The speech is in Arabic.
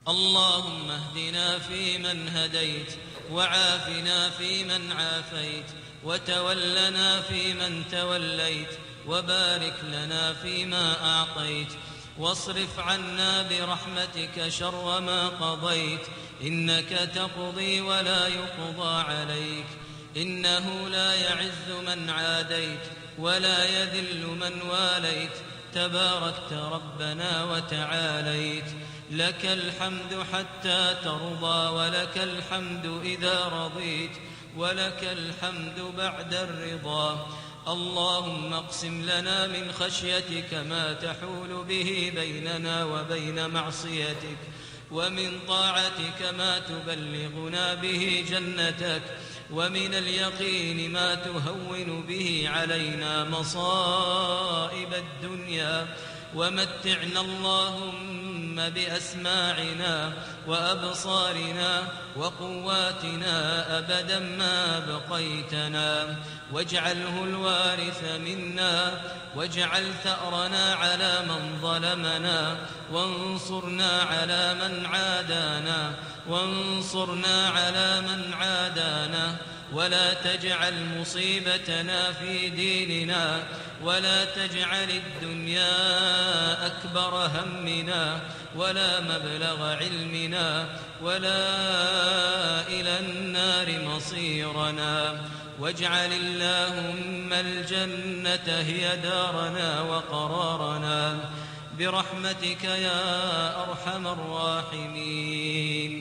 اللهم اهدنا فيمن هديت، وعافنا فيمن عافيت، وتولنا فيمن توليت، وبارك لنا فيما أعطيت، واصرف عنا برحمتك شر ما قضيت، إنك تقضي ولا يقضى عليك، إنه لا يعز من عاديت ولا يذل من واليت، تباركت ربنا وتعاليت. لك الحمد حتى ترضى، ولك الحمد إذا رضيت، ولك الحمد بعد الرضا. اللهم اقسم لنا من خشيتك ما تحول به بيننا وبين معصيتك، ومن طاعتك ما تبلغنا به جنتك، ومن اليقين ما تهون به علينا مصائب الدنيا، ومتعنا اللهم بأسماعنا وأبصارنا وقواتنا أبدا ما بقيتنا، واجعله الوارث منا، واجعل ثأرنا على من ظلمنا، وانصرنا على من عادانا، وانصرنا على من عادانا، ولا تجعل مصيبتنا في ديننا، ولا تجعل الدنيا أكبر همنا، ولا مبلغ علمنا، ولا إلى النار مصيرنا، واجعل اللهم الجنة هي دارنا وقرارنا برحمتك يا أرحم الراحمين.